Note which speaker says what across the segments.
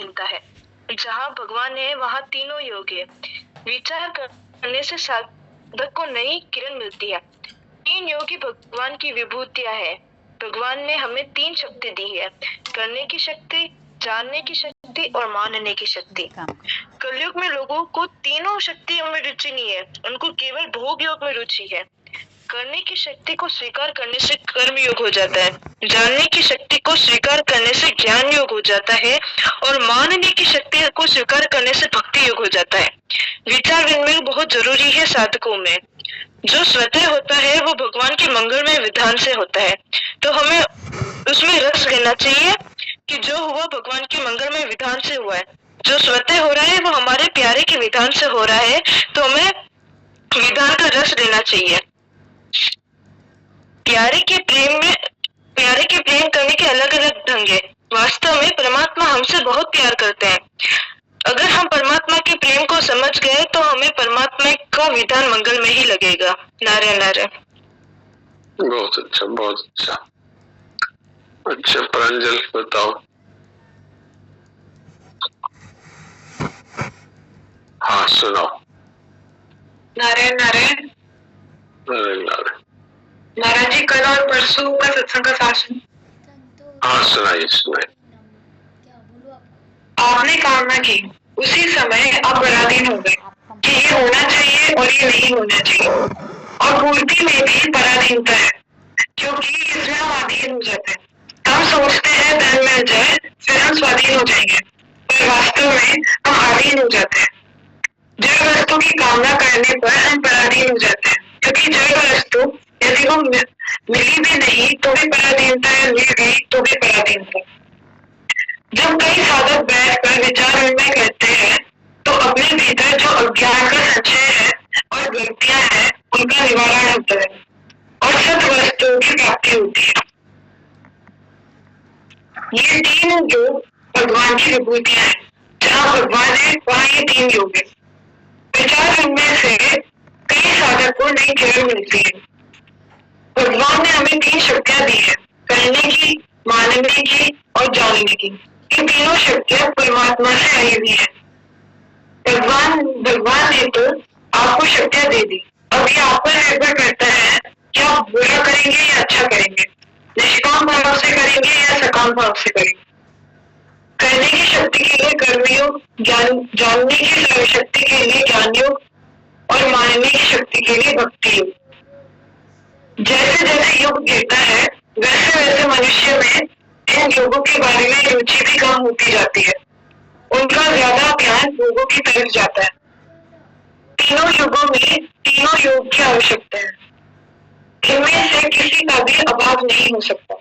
Speaker 1: पराधीनता है। जहाँ भगवान है वहाँ तीनों योग है। विचार करने से साधक को नई किरण मिलती है। तीन योगी भगवान की विभूतियां है। भगवान ने हमें तीन शक्ति दी है, करने की शक्ति, जानने की शक्ति और मानने की शक्ति। कलयुग में लोगों को तीनों शक्तियों में रुचि नहीं है, उनको केवल भोग योग में रुचि है। करने की शक्ति को स्वीकार करने से कर्म योग हो जाता है, जानने की शक्ति को स्वीकार करने से ज्ञान योग हो जाता है और मानने की शक्ति को स्वीकार करने से भक्ति योग हो जाता है। विचार विनिमय बहुत जरूरी है साधकों में। जो स्वतः होता है वो भगवान के मंगलमय विधान से होता है, तो हमें उसमें रस लेना चाहिए कि जो हुआ भगवान के मंगलमय विधान से हुआ है। जो स्वतः हो रहा है वो हमारे प्यारे के विधान से हो रहा है, तो हमें विधान का रस लेना चाहिए। प्यारे के प्रेम करने के अलग अलग ढंग है। वास्तव में परमात्मा हमसे बहुत प्यार करते हैं। अगर हम परमात्मा के प्रेम को समझ गए तो हमें परमात्मा का विधान मंगल में ही लगेगा। नारायण नारायण।
Speaker 2: बहुत अच्छा, बहुत अच्छा। अच्छा प्रांजल बताओ। हाँ सुनाओ।
Speaker 3: नारायण नारायण।
Speaker 2: नारायण नारायण।
Speaker 3: महाराज जी कल और परसों का सत्संग का शासन।
Speaker 2: हाँ सुनाइए सुनाइए।
Speaker 3: आपने कामना की, उसी समय आप पराधीन हो गए कि ये होना चाहिए और ये नहीं होना चाहिए। और पूर्ति में भी पराधीनता है, क्योंकि इसमें हम अधीन हो जाते हैं। हम सोचते हैं धन मिल जाए फिर हम स्वाधीन हो जाएंगे, पर वास्तव में हम अधीन हो जाते हैं। जड़ वस्तु की कामना करने पर हम पराधीन हो जाते हैं, क्योंकि जड़ वस्तु यदि वो मिली भी नहीं तो भी पराधीनता है, मिल गई तो भी पराधीनता। जब कई साधक बैठकर विचार विनिमय करते हैं तो अपने भीतर जो अज्ञान का संचय है और गलतियां हैं उनका निवारण होता है और सत वस्तुओं की प्राप्ति होती है। ये तीन योग भगवान की विभूतियां हैं। जहाँ भगवान है वहाँ ये तीन योग है। विचार विनिमय से कई साधक को नई किरण मिलती है। भगवान ने हमें तीन शक्तियां दी है, करने की, मानने की और जानने की। ये तीनों शक्तियां परमात्मा से आई हुई है। भगवान ने तो आपको शक्तियां दे दी। अब ये आप पर निर्भर करता है कि आप बुरा करेंगे या अच्छा करेंगे, निष्काम भाव से करेंगे या सकाम भाव से करेंगे। करने की शक्ति के लिए कर्मयोग, जानने की शक्ति के लिए ज्ञान योग और मानने की शक्ति के लिए भक्ति योग। जैसे जैसे योग गिरता है वैसे वैसे मनुष्य में इन योगों के बारे में रुचि भी कम होती जाती है। उनका ज्यादा ध्यान योगों की तरफ जाता है। तीनों युगों में तीनों योग की आवश्यकता है। इनमें से किसी का भी अभाव नहीं हो सकता।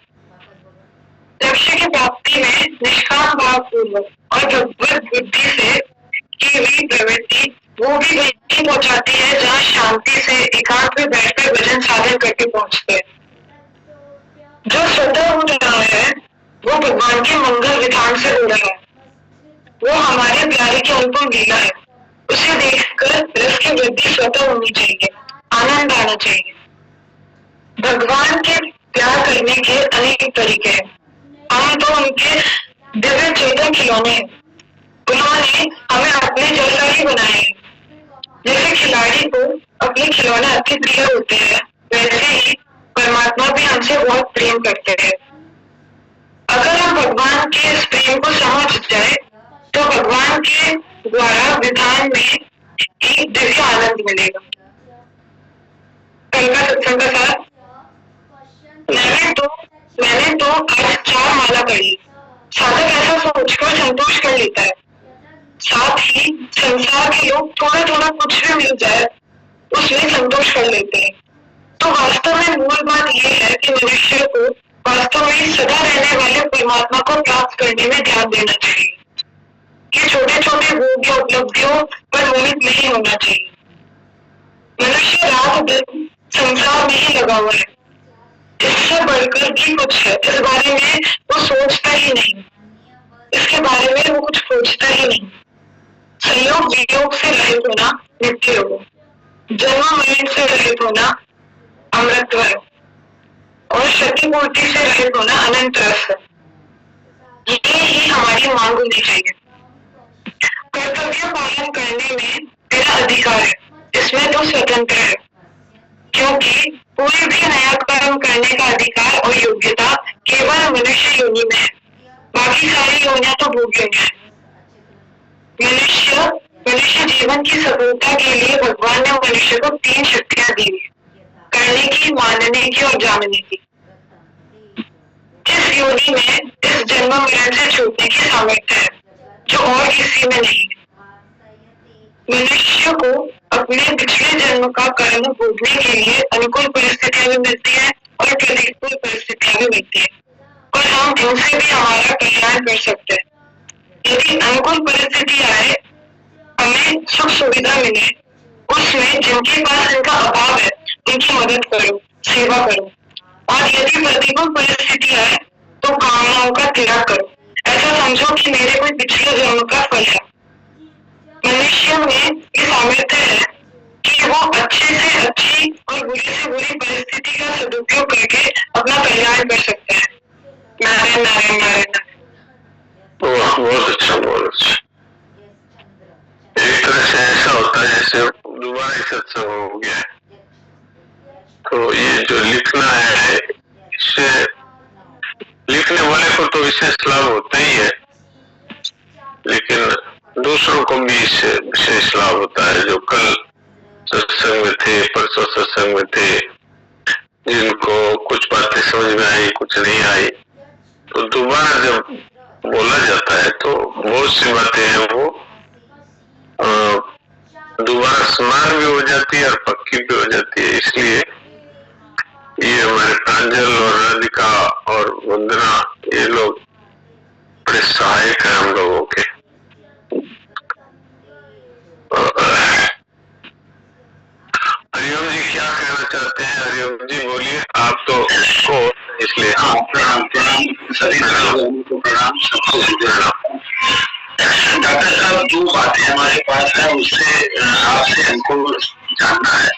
Speaker 3: लक्ष्य की प्राप्ति में निष्काम भाव पूर्वक और भगवत बुद्धि से की हुई प्रवृत्ति वो भी वहीं पहुंचाती है जहाँ शांति से एकांत में बैठकर भजन साधन करके पहुंचते हैं। जो स्वतः हो रहा है वो भगवान के मंगल विधान से हो रहा है। वो हमारे प्यारे की अनुपम लीला है। उसे देखकर रस की वृद्धि स्वतः होनी चाहिए, आनंद आना चाहिए। भगवान के प्यार करने के अनेक तरीके हैं। हम तो उनके दिव्य चेतन खिलौने हैं। उन्होंने हमें अपने जैसा ही बनाया है। जैसे खिलाड़ी को अपने खिलौने अति प्रिय होते हैं, वैसे ही परमात्मा भी हमसे बहुत प्रेम करते हैं। अगर हम भगवान के इस प्रेम को समझ जाए तो भगवान के द्वारा विधान में एक दिव्य आनंद मिलेगा। कल का सत्संग का साथ मैंने तो आज 4 माला पढ़ी। साधक ऐसा सोचकर संतोष कर लेता है। साथ ही संसार के लोग थोड़ा थोड़ा कुछ भी मिल जाए उसमें संतोष कर लेते हैं। तो वास्तव में मूल बात यह है कि मनुष्य को वास्तव में सदा रहने वाले परमात्मा को प्राप्त करने में ध्यान देना चाहिए। ये छोटे छोटे भोग या उपलब्धियों पर मोहित नहीं होना चाहिए। मनुष्य रात दिन संसार में ही लगा हुआ है। इससे बढ़कर भी कुछ है इस बारे में वो सोचता ही नहीं। इसके बारे में वो कुछ सोचता ही नहीं। संयोग वियोग से रहित होना नित्य योग, जन्म मरण से रहित होना अमृत है और क्षतिपूर्ति से रहित होना अनंत रस है। ये ही हमारी मांग होनी चाहिए। अधिकार है, इसमें तो स्वतंत्र है, क्योंकि कोई भी नया कर्म करने का अधिकार और योग्यता केवल मनुष्य योनि में है, बाकी सारी योनियां तो भोग योनियां है। मनुष्य जीवन की सफलता के लिए भगवान ने मनुष्य को 3 शक्तियां दी है, करने की, मानने की और जानने की। इस योनि में इस जन्म मरण से छूटने की सामर्थ्य है, जो और किसी में नहीं है। मनुष्य को अपने पिछले जन्म का कर्म भोगने के लिए अनुकूल परिस्थितियां भी मिलती है और प्रतिकूल परिस्थितियां भी मिलती है, और हम इनसे भी हमारा कल्याण कर सकते हैं। यदि अनुकूल परिस्थिति आए, हमें सुख सुविधा मिले, उसमें जिनके पास इनका अभाव है उनकी मदद करो, सेवा करो। और यदि प्रतिकूल परिस्थिति आए तो कामनाओं का त्याग करो। ऐसा समझो कि मेरे कोई पिछले जन्म का फल है। मनुष्य में ये सामर्थ्य है कि वो अच्छे से अच्छी और बुरी से बुरी परिस्थिति का सदुपयोग करके अपना कल्याण कर सकते हैं। नारायण नारायण नारायण।
Speaker 2: बहुत अच्छा, बहुत अच्छा। एक तरह से ऐसा होता है जैसे दोबारा ही सत्संग हो गया है। तो ये जो लिखना है, इससे लिखने वाले को तो विशेष लाभ होता ही है, लेकिन दूसरों को भी इससे विशेष लाभ होता है। जो कल सत्संग में थे, परसों सत्संग में थे, जिनको कुछ बातें समझ में आई, कुछ नहीं आई, तो दोबारा जब बोला जाता है तो बहुत सी बातें हैं वो दोबारा स्मरण भी हो जाती है और पक्की भी हो जाती है। इसलिए ये हमारे प्रांजल और राधिका और वंदना, ये लोग बड़े सहायक हैं हम लोगों के। हरिओम जी क्या कहना चाहते हैं? हरिओम जी बोलिए। आप तो को इसलिए
Speaker 4: प्रणाम सभी को प्रणाम, सबको प्रणाम। डॉक्टर साहब, 2 बातें हमारे पास है, उससे आपसे हमको जानना है।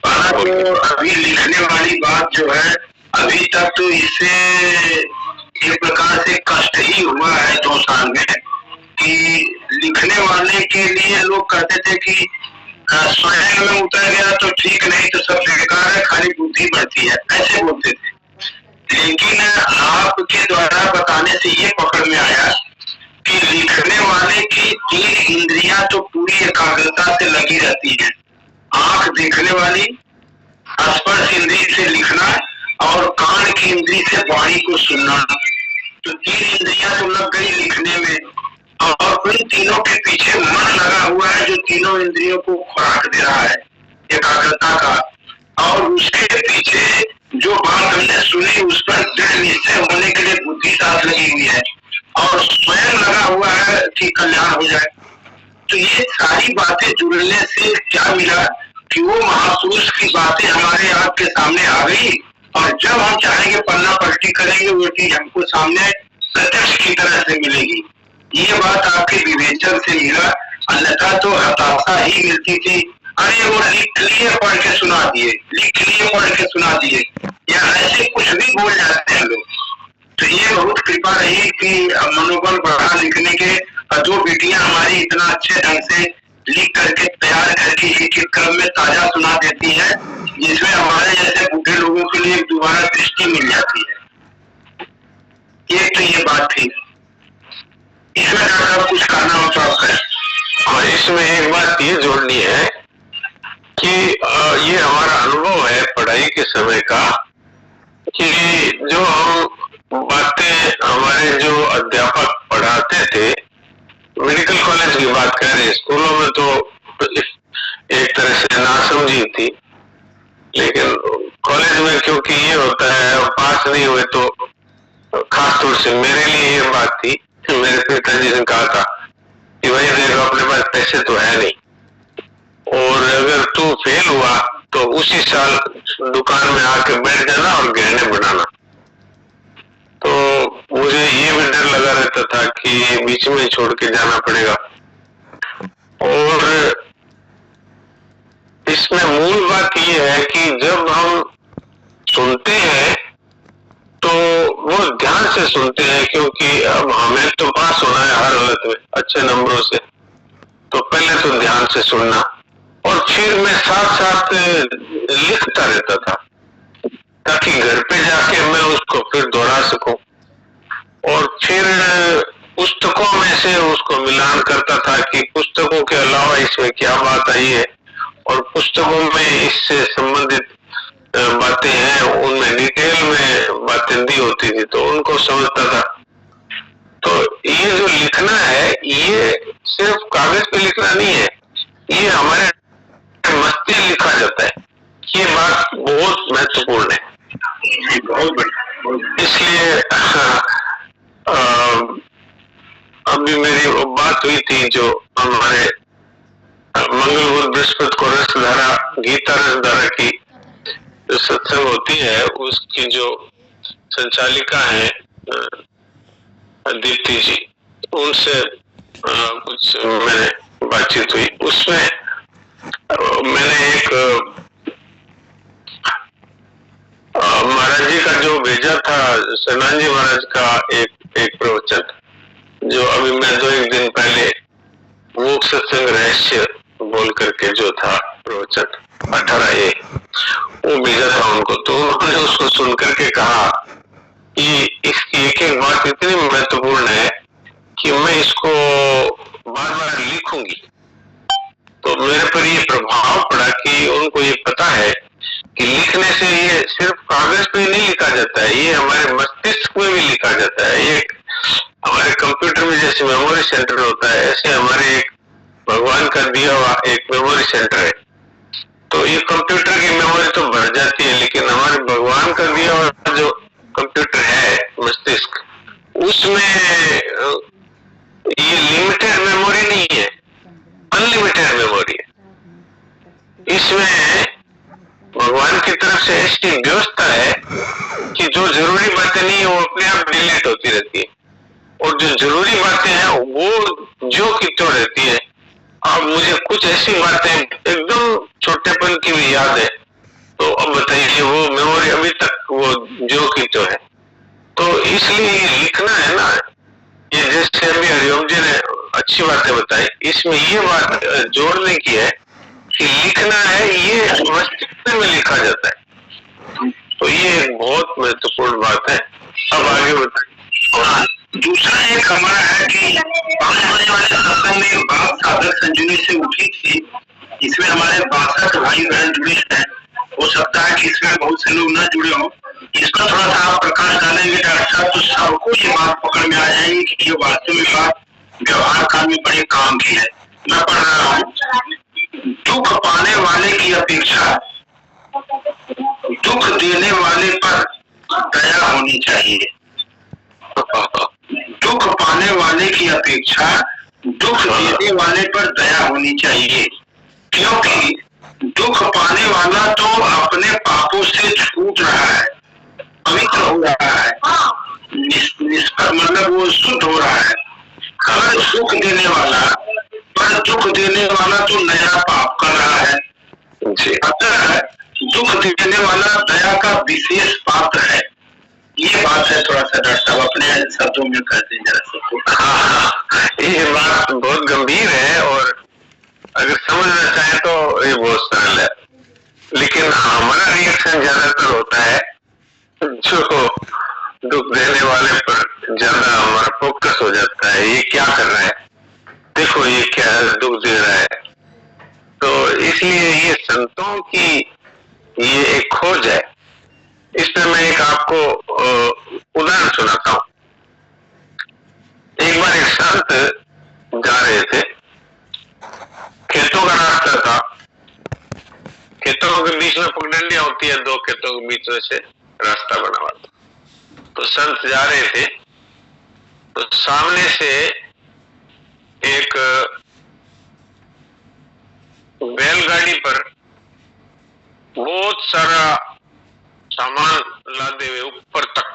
Speaker 4: तो अभी लिखने वाली बात जो है, अभी तक तो इससे एक प्रकार से कष्ट ही हुआ है 2 साल में, कि लिखने वाले के लिए लोग कहते थे कि स्वयं में उतर गया तो ठीक, नहीं तो सब बेकार है, खाली बुद्धि बढ़ती है, ऐसे बोलते थे। लेकिन आपके द्वारा बताने से ये पकड़ में आया कि लिखने वाले की 3 इंद्रियां तो पूरी एकाग्रता से लगी रहती हैं। आंख देखने वाली, स्पर्श इंद्री से लिखना और कान की इंद्री से वाणी को सुनना, तो 3 इंद्रियां तो लग गई लिखने में, और उन तीनों के पीछे मन लगा हुआ है जो तीनों इंद्रियों को खुराक दे रहा है एकाग्रता का। और उसके पीछे जो बात हमने सुनी उस पर दृढ़ निश्चय होने के लिए बुद्धि साथ लगी हुई है, और स्वयं लगा हुआ है कि कल्याण हो जाए। तो ये सारी बातें जुड़ने से क्या मिला कि वो महापुरुष की बातें हमारे आपके सामने आ गई, और जब हम चाहेंगे पन्ना पलटी करेंगे वो चीज हमको सामने प्रत्यक्ष की तरह से मिलेगी। ये बात आपके विवेचन से मिला, अन्यथा तो हताशा ही मिलती थी। अरे वो लिख लिए पढ़ के सुना दिए, लिख लिए पढ़ के सुना दिए, या ऐसे कुछ भी बोल जाते हैं लोग। तो ये बहुत कृपा रही कि मनोबल बढ़ा लिखने के, और जो बेटियां हमारी इतना अच्छे ढंग से लिख करके तैयार करके एक एक क्रम में ताजा सुना देती है, जिसमें हमारे जैसे बूढ़े लोगों के लिए दोबारा दृष्टि मिल जाती है। एक तो ये बात थी। इसमें डॉक्टर कुछ कहना हो तो आप करें।
Speaker 2: हाँ, इसमें एक बात ये जोड़नी है कि ये हमारा अनुभव है पढ़ाई के समय का, कि जो हम बातें हमारे जो अध्यापक पढ़ाते थे, मेडिकल कॉलेज की बात कर रहे हैं, स्कूलों में तो एक तरह से नासमझी थी, लेकिन कॉलेज में क्योंकि ये होता है पास नहीं हुए तो खास तौर से मेरे लिए ये बात थी, मेरे पिताजी ने कहा था कि भाई देखो अपने पास पैसे तो है नहीं, और अगर तू फेल हुआ तो उसी साल दुकान में आके बैठ जाना और गहने बनाना। तो मुझे ये भी डर लगा रहता था कि बीच में छोड़ के जाना पड़ेगा। और इसमें मूल बात ये है कि जब हम सुनते हैं तो वो ध्यान से सुनते हैं, क्योंकि अब हमें तो पास होना है हर हालत में अच्छे नंबरों से, तो पहले तो ध्यान से सुनना, और फिर मैं साथ साथ लिखता रहता था ताकि घर पे जाके मैं उसको फिर दोहरा सकूं। और फिर पुस्तकों में से उसको मिलान करता था कि पुस्तकों के अलावा इसमें क्या बात आई है, और पुस्तकों में इससे संबंधित बातें हैं, उनमें डिटेल में बातें दी होती थी तो उनको समझता था। तो ये जो लिखना है ये सिर्फ कागज पे लिखना नहीं है, ये हमारे मस्तिष्क में लिखा जाता है। ये बात बहुत महत्वपूर्ण है।
Speaker 4: बहुत बढ़िया।
Speaker 2: इसलिए अभी मेरी वो बात हुई थी जो हमारे मंगल बुध बृहस्पति को रसधारा, गीता रसधारा की जो सत्संग होती है उसकी जो संचालिका है दीप्ति जी, उनसे कुछ मैंने बातचीत हुई। उसमें मैंने एक महाराज जी का जो भेजा था, सनान जी महाराज का एक प्रवचन जो अभी मैं 2-1 दिन पहले मोक्ष सत्संग रहस्य बोल करके जो था प्रवचन 18A, वो भेजा था उनको। तो उन्होंने उसको सुन करके कहा कि इसकी एक एक बात इतनी महत्वपूर्ण है कि मैं इसको बार बार लिखूंगी। तो मेरे पर ये प्रभाव पड़ा कि उनको ये पता है कि लिखने से ये सिर्फ कागज पे नहीं लिखा जाता है, ये हमारे मस्तिष्क में भी लिखा जाता है। ये हमारे कंप्यूटर में जैसे मेमोरी सेंटर होता है, ऐसे हमारे एक भगवान का दिया हुआ एक मेमोरी सेंटर है। तो ये कंप्यूटर की मेमोरी तो भर जाती है, लेकिन हमारे भगवान का दिया हुआ जो कंप्यूटर है मस्तिष्क, उसमें ये लिमिटेड मेमोरी नहीं है, अनलिमिटेड मेमोरी है। इसमें भगवान की तरफ से ऐसी व्यवस्था है कि जो जरूरी बातें नहीं है वो अपने आप डिलीट होती रहती है, और जो जरूरी बातें हैं वो जो की तो रहती है। अब मुझे कुछ ऐसी बातें एकदम छोटेपन की भी याद है, तो अब बताइए वो मेमोरी अभी तक वो जो की तो है। तो इसलिए लिखना है ना, ये जैसे अभी हरिओम जी ने अच्छी बातें बताई, इसमें ये बात जोड़ने की है कि लिखना है ये मस्तिष्क में लिखा जाता है। तो ये एक बहुत महत्वपूर्ण बात है। अब आगे बताइए।
Speaker 4: दूसरा एक हमारा है कि 5 बजे वाले सत्संग में बात साधक संजीवनी से उठी थी, इसमें हमारे 62 भाई बहन जुड़े हैं। हो सकता है कि इसमें बहुत से लोग न जुड़े हों, इसका थोड़ा सा आप प्रकाश डालेंगे डॉक्टर साहब, तो सबको ये बात पकड़ में आ जाएगी कि ये वास्तव में बात व्यवहार काल में बड़े काम की है। मैं पढ़ रहा हूँ, दुख पाने वाले की अपेक्षा दुख देने वाले पर दया होनी चाहिए। दुख पाने वाले की अपेक्षा दुख देने वाले पर दया होनी चाहिए, क्योंकि दुख पाने वाला तो अपने पापों से छूट रहा है, पवित्र हो रहा है, मतलब वो शुद्ध हो रहा है। अगर सुख देने वाला पर दुख देने वाला तो नया पाप कर रहा है। अतः दुख देने वाला दया का विशेष पात्र है। ये बात है, थोड़ा सा डॉक्टर साहब अपने शब्दों में कहते हैं जरा सबको।
Speaker 2: ये बात बहुत गंभीर है और अगर समझना चाहे तो ये बहुत सरल है, लेकिन हमारा रिएक्शन ज्यादातर होता है जो दुख देने वाले पर ज्यादा हमारा फोकस हो जाता है। ये क्या कर रहा है, देखो ये क्या दुख दे रहा है। तो इसलिए ये संतों की ये एक खोज है। इसमें मैं एक आपको उदाहरण सुनाता हूँ। एक बार एक संत जा रहे थे, खेतों का रास्ता था, खेतों के बीच में पगडंडियां होती है, 2 खेतों के बीच में से रास्ता बना हुआ था। तो संत जा रहे थे, तो सामने से एक बैलगाड़ी पर बहुत सारा सामान लादे हुए ऊपर तक,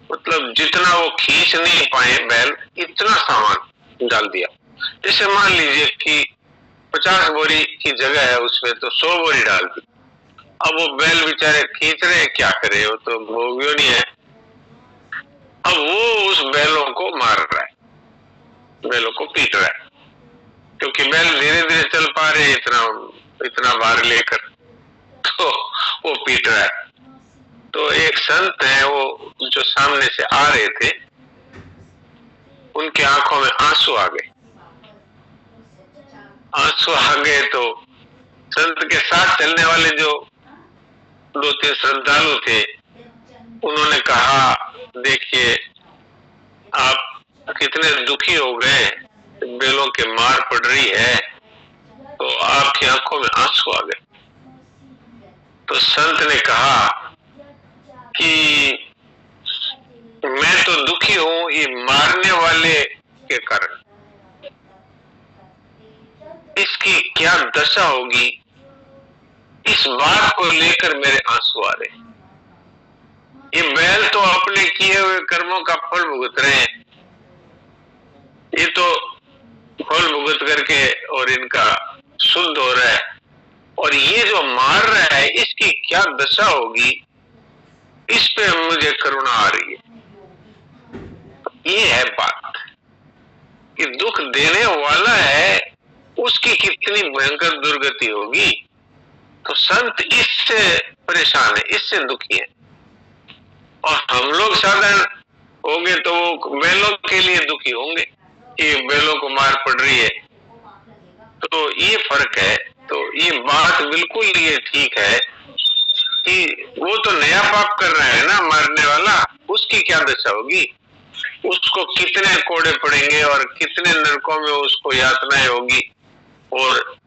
Speaker 2: मतलब जितना वो खींच नहीं पाए बैल, इतना सामान डाल दिया। जैसे मान लीजिए कि 50 बोरी की जगह है उसमें, तो 100 बोरी डाल दी। अब वो बैल बेचारे खींच रहे हैं, क्या करे, वो तो भोगियों नहीं है। अब वो उस बैलों को मार रहा है, बैलों को पीट रहा है। क्योंकि बैल धीरे धीरे चल पा रहे हैं इतना इतना भार लेकर, तो वो पीट रहा है। तो एक संत है, वो जो सामने से आ रहे थे, उनकी आंखों में आंसू आ गए। आंसू आ गए तो संत के साथ चलने वाले जो 2-3 श्रद्धालु थे, उन्होंने कहा, देखिए आप कितने दुखी हो गए, बैलों के मार पड़ रही है, तो आपकी आंखों में आंसू आ गए। तो संत ने कहा कि मैं तो दुखी हूं ये मारने वाले के कारण, इसकी क्या दशा होगी, इस बात को लेकर मेरे आंसू आ रहे। ये बैल तो अपने किए हुए कर्मों का फल भुगत रहे हैं, ये तो फल भुगत करके और इनका शुद्ध हो रहा है, और ये जो मार रहा है इसकी क्या दशा होगी, इस पे मुझे करुणा आ रही है। ये है बात कि दुख देने वाला है उसकी कितनी भयंकर दुर्गति होगी। तो संत इससे परेशान है, इससे दुखी है, और हम लोग साधारण होंगे तो वो बैलों के लिए दुखी होंगे कि बैलों को मार पड़ रही है। तो ये फर्क है। तो ये बात बिल्कुल ये ठीक है कि वो तो नया पाप कर रहा है ना, मारने वाला, उसकी क्या दशा होगी, उसको कितने कोड़े पड़ेंगे और कितने नरकों में उसको यातनाएं होगी, और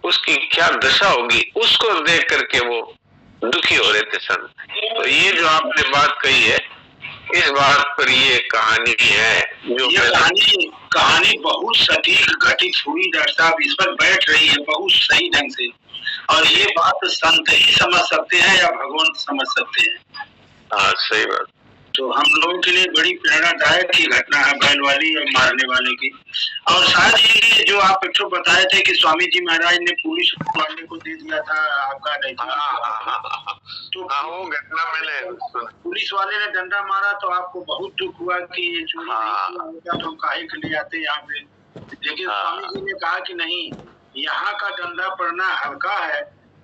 Speaker 2: उसकी क्या दशा होगी, उसको देख करके वो दुखी हो रहे थे संत। तो ये जो आपने बात कही है, इस बात पर ये कहानी है जो
Speaker 4: ये कहानी बहुत सटीक घटित हुई डॉक्टर साहब, इस पर बैठ रही है बहुत सही ढंग से, और ये बात संत ही समझ सकते हैं या भगवान समझ सकते हैं।
Speaker 2: हाँ, सही बात।
Speaker 4: तो हम लोगों के लिए बड़ी प्रेरणादायक की घटना है बैल वाली और मारने वाले की। और साथ ही जो आप एक बताए थे कि स्वामी जी महाराज ने पुलिस वाले को दे दिया था आपका, तो
Speaker 2: वो घटना मैंने सुना।
Speaker 4: पुलिस वाले ने डंडा मारा तो आपको बहुत दुख हुआ कि ये चोरी नहीं होता तो काहे के लिए आते यहाँ पे, लेकिन स्वामी जी ने कहा कि नहीं, यहाँ का डंडा पड़ना हल्का है,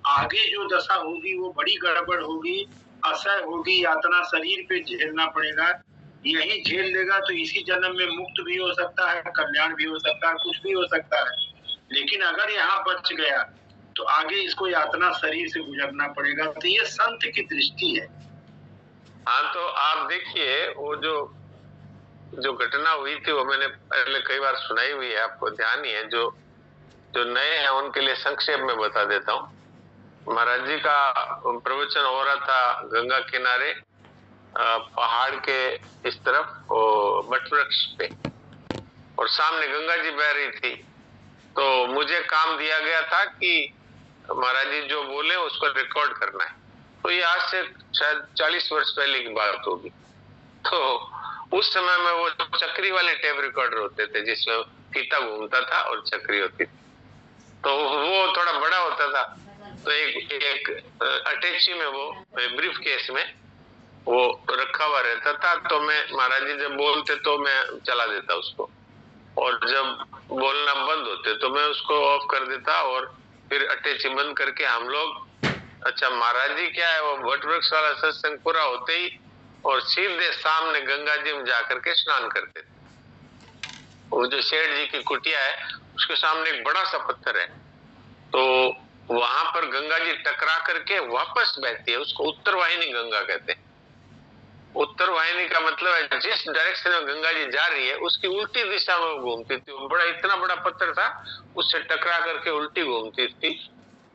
Speaker 4: आगे जो दशा होगी वो बड़ी गड़बड़ होगी, असह्य होगी, यातना शरीर पे झेलना पड़ेगा, यही झेल लेगा तो इसी जन्म में मुक्त भी हो सकता है, कल्याण भी हो सकता है, कुछ भी हो सकता है, लेकिन अगर यहाँ बच गया तो आगे इसको यातना शरीर से गुजरना पड़ेगा। तो ये संत की दृष्टि है।
Speaker 2: हाँ, तो आप देखिए वो जो घटना हुई थी वो मैंने पहले कई बार सुनाई हुई है, आपको ध्यान ही है। जो नए हैं उनके लिए संक्षेप में बता देता हूँ। महाराज जी का प्रवचन हो रहा था गंगा किनारे, पहाड़ के इस तरफ बट वृक्ष पे, और सामने गंगा जी बह रही थी। तो मुझे काम दिया गया था कि महाराज जी जो बोले उसको रिकॉर्ड करना है। तो ये आज से शायद 40 वर्ष पहले की बात होगी। तो उस समय में वो चक्री वाले टेप रिकॉर्डर होते थे जिसमें फीता घूमता था और चक्री होती थी, तो वो थोड़ा बड़ा होता था। तो एक अटैची में वो ब्रीफ केस में वो रखा हुआ रहता था। तो मैं, महाराज जी जब बोलते तो मैं चला देता उसको, और जब बोलना बंद होते तो मैं उसको ऑफ कर देता, और फिर अटैची बंद करके हम लोग, अच्छा महाराज जी क्या है, वो वट वृक्ष वाला सत्संग पूरा होते ही और सीधे सामने गंगा जी में जाकर के स्नान करते थे। वो जो सेठ जी की कुटिया है उसके सामने एक बड़ा सा पत्थर है, तो वहां पर गंगा जी टकरा करके वापस बहती है, उसको उत्तर वाहिनी गंगा कहते हैं। उत्तर वाहिनी का मतलब है जिस डायरेक्शन में गंगा जी जा रही है उसकी उल्टी दिशा में वो घूमती थी। वो बड़ा इतना बड़ा पत्थर था, उससे टकरा करके उल्टी घूमती थी।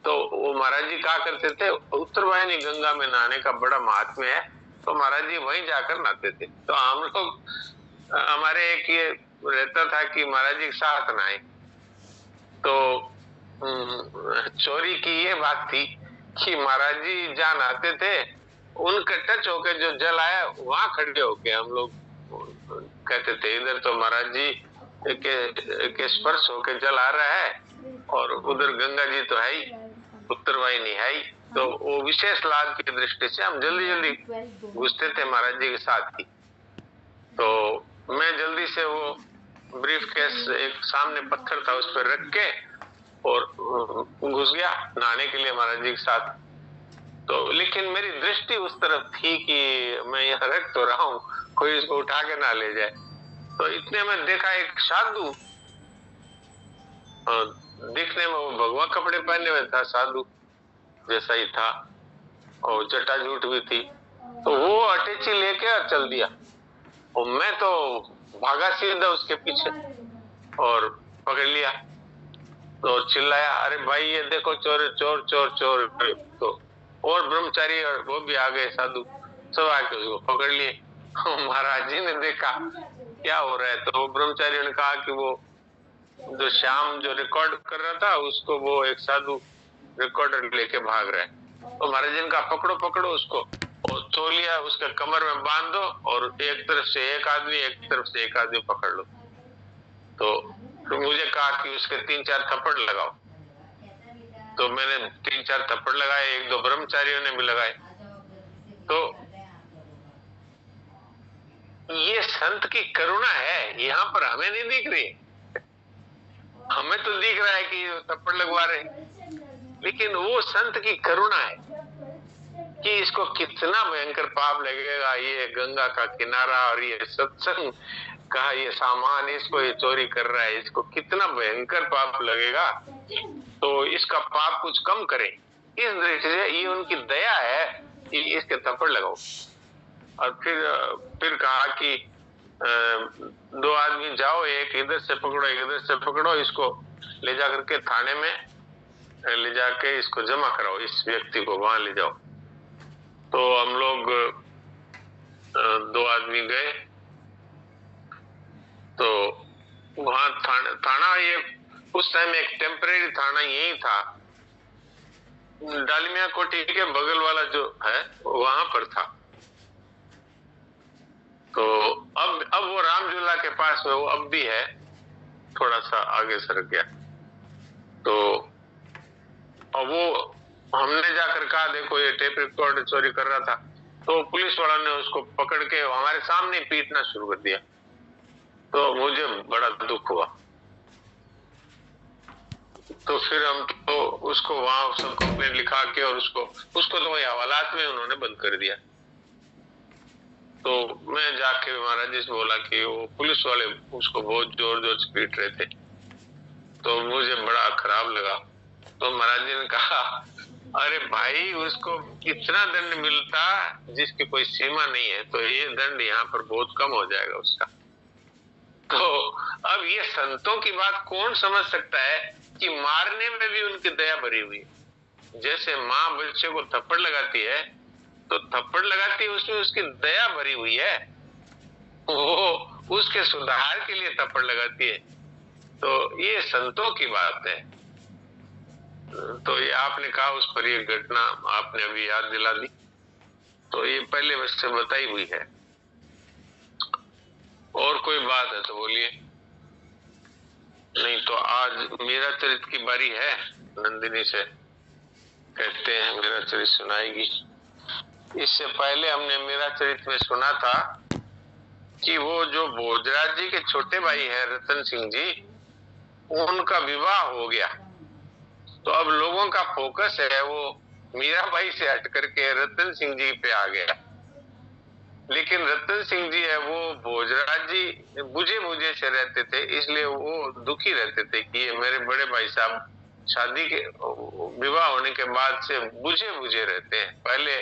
Speaker 2: तो वो महाराज जी कहा करते थे उत्तर वाहिनी गंगा में नहाने का बड़ा महात्म्य है, तो महाराज जी वहीं जाकर नहाते थे। तो हम लोग, हमारे एक ये रहता था कि महाराज जी के साथ नहाए। तो चोरी की ये बात थी कि महाराज जी जहाँ नहाते थे उनके टच होके जो जल आया वहां खड़े होके हम लोग कहते थे इधर तो महाराज जी के स्पर्श होके जल आ रहा है, और उधर गंगा जी तो है ही, उत्तर वाहिनी है ही। तो वो विशेष लाभ की दृष्टि से हम जल्दी जल्दी घुसते थे महाराज जी के साथ ही। तो मैं जल्दी से वो ब्रीफ केस एक सामने पत्थर था उस पर रख के और घुस गया नहाने के लिए महाराज जी के साथ। तो लेकिन मेरी दृष्टि उस तरफ थी कि मैं यहाँ रख तो रहा हूँ, कोई इसको उठा के ना ले जाए। तो इतने में देखा एक साधु, दिखने में वो भगवा कपड़े पहने हुए था, साधु जैसा ही था और जटाजूट भी थी। तो वो अटैची लेके चल दिया और मैं तो भागा सीधा उसके पीछे और पकड़ लिया। तो चिल्लाया, अरे भाई ये देखो चोर चोर चोर चोर। तो और ब्रह्मचारी और वो भी आ गए, साधु सब आके उसको पकड़ लिए। महाराज जी ने देखा क्या हो रहा है, तो वो ब्रह्मचारियों ने कहा कि वो जो श्याम जो रिकॉर्ड कर रहा था उसको वो एक साधु रिकॉर्डर लेके भाग रहा है। तो महाराज जी ने कहा पकड़ो पकड़ो उसको, और तौलिया उसके कमर में बांध दो और एक तरफ से एक आदमी एक तरफ से एक आदमी पकड़ लो। तो मुझे कहा कि उसके 3-4 थप्पड़ लगाओ। तो मैंने 3-4 थप्पड़ लगाए, 1-2 ब्रह्मचारियों ने भी लगाए। तो ये संत की करुणा है, यहाँ पर हमें नहीं दिख रही। हमें तो दिख रहा है कि थप्पड़ लगवा रहे, लेकिन वो संत की करुणा है कि इसको कितना भयंकर पाप लगेगा, ये गंगा का किनारा और ये सत्संग का ये सामान, इसको ये चोरी कर रहा है, इसको कितना भयंकर पाप लगेगा। तो इसका पाप कुछ कम करें, इस दृष्टि से ये उनकी दया है कि इसके थप्पड़ लगाओ। और फिर कहा कि 2 आदमी जाओ, एक इधर से पकड़ो एक इधर से पकड़ो, इसको ले जा करके थाने में ले जाके इसको जमा कराओ, इस व्यक्ति को वहां ले जाओ। तो हम लोग 2 आदमी गए। तो वहां थाना ये उस टाइम एक टेम्परेरी थाना यही था, डालमिया कोठी के बगल वाला जो है वहां पर था। तो अब वो रामझूला के पास वो अब भी है, थोड़ा सा आगे सरक गया। तो अब वो हमने जाकर कहा देखो ये टेप रिकॉर्ड चोरी कर रहा था। तो पुलिस वाला ने उसको पकड़ के हमारे सामने पीटना शुरू कर दिया। तो मुझे बड़ा दुख हुआ। तो फिर हम तो उसको वहां सब कंप्लेंट लिखा के और उसको तो वही हवालात में उन्होंने बंद कर दिया। तो मैं जाके महाराज जी से बोला कि वो पुलिस वाले उसको बहुत जोर जोर से पीट रहे थे, तो मुझे बड़ा खराब लगा। तो महाराज जी ने कहा अरे भाई उसको इतना दंड मिलता जिसकी कोई सीमा नहीं है, तो ये दंड यहाँ पर बहुत कम हो जाएगा उसका। तो अब ये संतों की बात कौन समझ सकता है कि मारने में भी उनकी दया भरी हुई है। जैसे माँ बच्चे को थप्पड़ लगाती है तो थप्पड़ लगाती है, उसमें उसकी दया भरी हुई है, वो उसके सुधार के लिए थप्पड़ लगाती है। तो ये संतों की बात है। तो ये आपने कहा उस पर ये घटना आपने अभी याद दिला दी, तो ये पहले वैसे बताई हुई है। और कोई बात है तो बोलिए, नहीं तो आज मेरा चरित्र की बारी है। नंदिनी से कहते हैं मेरा चरित्र सुनाएगी। इससे पहले हमने मेरा चरित्र में सुना था कि वो जो भोजराज जी के छोटे भाई है रतन सिंह जी, उनका विवाह हो गया। तो अब लोगों का फोकस है वो मीराबाई से हट करके रतन सिंह जी पे आ गया। लेकिन रतन सिंह जी है वो भोजराज जी बुझे बुझे से रहते थे, इसलिए वो दुखी रहते थे कि ये मेरे बड़े भाई साहब शादी के विवाह होने के बाद से बुझे बुझे रहते हैं। पहले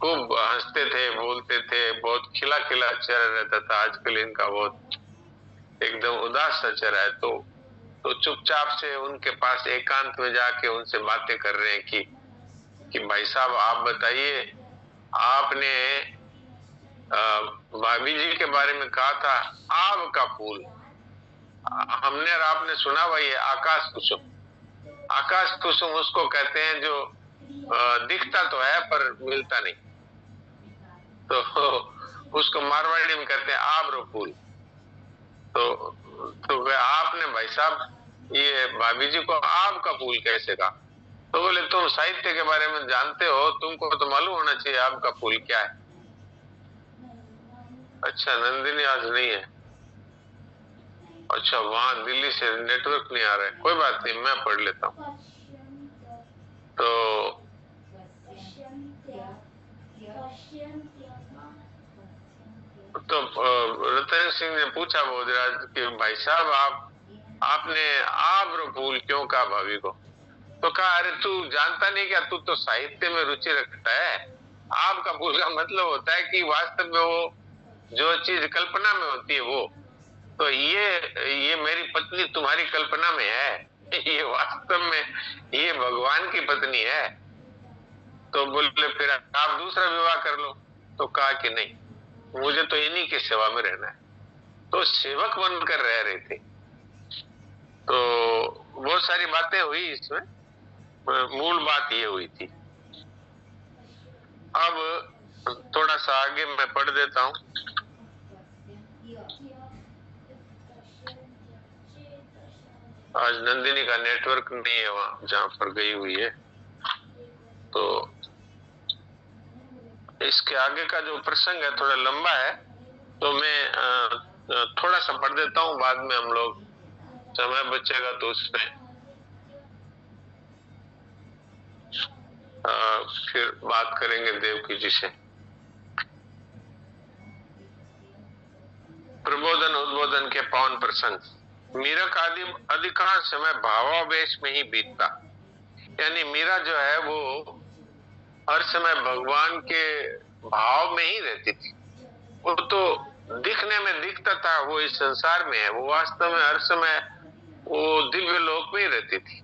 Speaker 2: खूब हंसते थे, बोलते थे, बहुत खिला खिला चेहरा रहता था। आजकल इनका बहुत एकदम उदास सा चेहरा है। तो चुपचाप से उनके पास एकांत में जाके उनसे बातें कर रहे हैं कि भाई साहब आप बताइए, आपने भाभी जी के बारे में कहा था आब का फूल, हमने और आपने सुना भाई आकाश कुसुम। आकाश कुसुम उसको कहते हैं जो दिखता तो है पर मिलता नहीं, तो उसको मारवाड़ी में कहते हैं आब्रो फूल। तो आपने भाई साहब ये भाभी जी को आब का फूल कैसे कहा? तो बोले तुम साहित्य के बारे में जानते हो, तुमको तो मालूम होना चाहिए आब का फूल क्या है। अच्छा नंदिनी आज नहीं है, अच्छा, वहां दिल्ली से नेटवर्क नहीं आ रहा है, कोई बात नहीं, मैं पढ़ लेता हूँ। तो रतन सिंह ने पूछा भोजराज कि भाई साहब आपने आब्र फूल क्यों कहा भाभी को? तो कहा, अरे तू जानता नहीं क्या, तू तो साहित्य में रुचि रखता है। आब का फूल का मतलब होता है कि वास्तव में वो जो चीज कल्पना में होती है वो। तो ये मेरी पत्नी तुम्हारी कल्पना में है, ये वास्तव में ये भगवान की पत्नी है। तो बोले फिर आप दूसरा विवाह कर लो। तो कहा कि नहीं, मुझे तो इन्हीं की सेवा में रहना है। तो सेवक बनकर रह रहे थे। तो बहुत सारी बातें हुई इसमें, मूल बात ये हुई थी। अब थोड़ा सा आगे मैं पढ़ देता हूँ। आज नंदिनी का नेटवर्क नहीं है वहां जहां पर गई हुई है, तो इसके आगे का जो प्रसंग है थोड़ा लंबा है, तो मैं थोड़ा सा पढ़ देता हूँ, बाद में हम लोग समय बचेगा तो उसमें फिर बात करेंगे देवकी जी से। प्रबोधन उद्बोधन के पावन प्रसंग। मीरा का अधिकांश समय भावावेश में ही बीतता, यानी मीरा जो है वो हर समय भगवान के भाव में ही रहती थी। वो तो दिखने में दिखता था वो इस संसार में है, वो वास्तव में हर समय वो दिव्य लोक में ही रहती थी।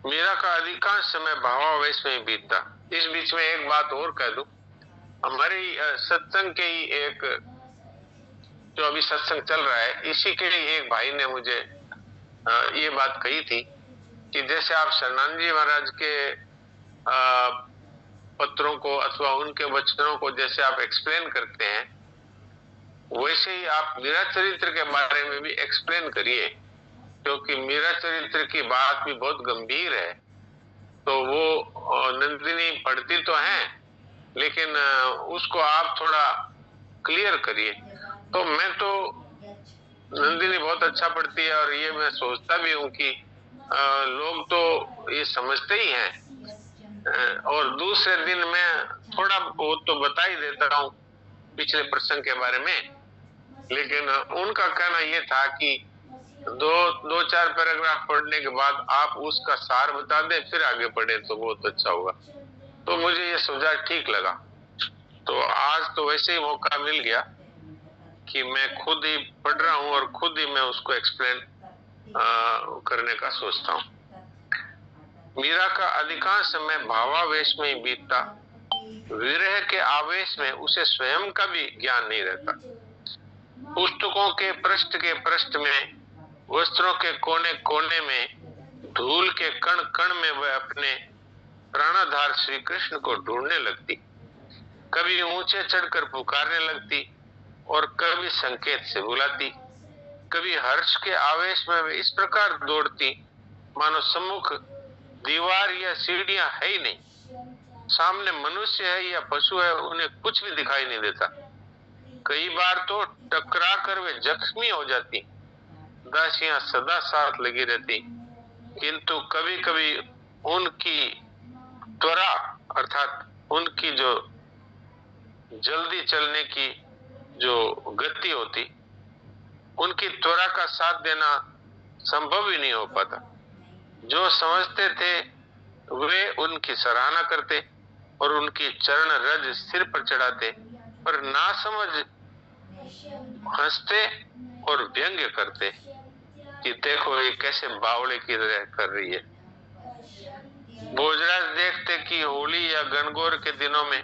Speaker 2: मीरा का अधिकांश समय भावावेश में ही बीतता। इस बीच में एक बात और कह दूं, हमारी सत्संग के ही एक, जो अभी सत्संग चल रहा है, इसी के ही एक भाई ने मुझे ये बात कही थी कि जैसे आप शरणानंद जी महाराज के पत्रों को अथवा उनके वचनों को जैसे आप एक्सप्लेन करते हैं, वैसे ही आप मीरा चरित्र के बारे में भी एक्सप्लेन करिए, क्योंकि मीरा चरित्र की बात भी बहुत गंभीर है। तो वो नंदिनी पढ़ती तो है, लेकिन उसको आप थोड़ा क्लियर करिए। तो मैं तो नंदिनी बहुत अच्छा पढ़ती है, और ये मैं सोचता भी हूँ कि लोग तो ये समझते ही हैं, और दूसरे दिन मैं थोड़ा बहुत तो बता ही देता हूँ पिछले प्रसंग के बारे में। लेकिन उनका कहना ये था कि दो चार पैराग्राफ पढ़ने के बाद आप उसका सार बता दें, फिर आगे पढ़े तो बहुत अच्छा होगा। तो मुझे ये सुझाव ठीक लगा। तो आज तो वैसे ही मौका मिल गया कि मैं खुद ही पढ़ रहा हूँ और खुद ही मैं उसको एक्सप्लेन करने का सोचता हूँ। मीरा का अधिकांश समय भावावेश में ही बीतता, विरह के आवेश में उसे स्वयं का भी ज्ञान नहीं रहता। पुस्तकों के पृष्ठ में, वस्त्रों के कोने कोने में, धूल के कण कण में वह अपने प्राणाधार श्री कृष्ण को ढूंढने लगती। कभी ऊंचे चढ़कर पुकारने लगती और कभी संकेत से बुलाती। कभी हर्ष के आवेश में वे इस प्रकार दौड़ती मानो सम्मुख दीवार या सीढ़ियां है ही नहीं, सामने मनुष्य है या पशु है उन्हें कुछ भी दिखाई नहीं देता। कई बार तो टकरा कर वे जख्मी हो जाती। दासियां सदा साथ लगी रहती, किंतु कभी कभी उनकी त्वरा अर्थात उनकी जो जल्दी चलने की जो गति होती, उनकी त्वरा का साथ देना संभव ही नहीं हो पाता। जो समझते थे वे उनकी सराहना करते और उनकी चरण रज सिर पर चढ़ाते, पर ना समझ हंसते और व्यंग्य करते कि देखो ये कैसे बावड़े की तरह कर रही है। भोजराज देखते कि होली या गणगौर के दिनों में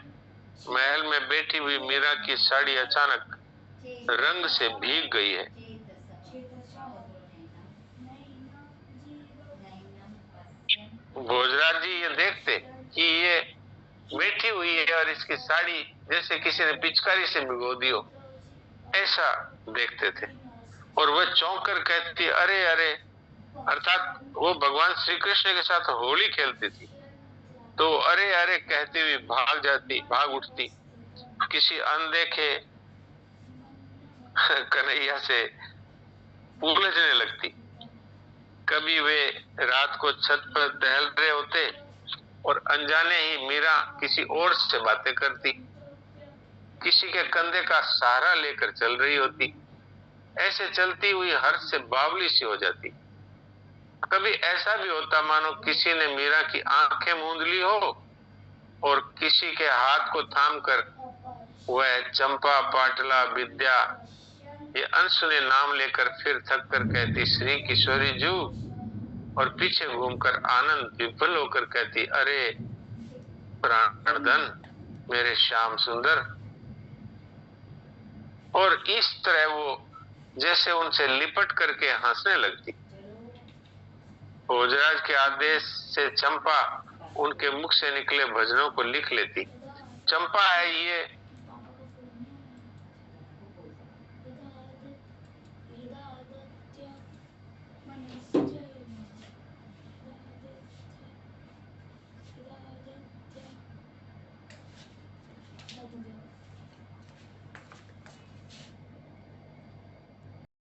Speaker 2: महल में बैठी हुई मीरा की साड़ी अचानक रंग से भीग गई है। भोजराज जी ये देखते कि ये बैठी हुई है और इसकी साड़ी जैसे किसी ने पिचकारी से भिगो दी हो, ऐसा देखते थे। और वह चौंक कर कहती, अरे अरे, अर्थात वो भगवान श्री कृष्ण के साथ होली खेलती थी, तो अरे अरे कहती हुई भाग उठती। किसी अनदेखे कन्हैया से उलझने लगती। कभी वे रात को छत पर टहल रहे होते और अनजाने ही मीरा किसी और से बातें करती, किसी के कंधे का सहारा लेकर चल रही होती। ऐसे चलती हुई हर्ष से बावली सी हो जाती। कभी ऐसा भी होता मानो किसी ने मीरा की आंखें मूंद ली हो और किसी के हाथ को थामकर वह चंपा, पाटला, विद्या ये अनसुने नाम लेकर फिर थक कर कहती श्री किशोरी जू, और पीछे घूमकर आनंद विफल होकर कहती अरे प्राणधन मेरे श्याम सुंदर। और इस तरह वो जैसे उनसे लिपट करके हंसने लगती। भोजराज के आदेश से चंपा उनके मुख से निकले भजनों को लिख लेती। चंपा है ये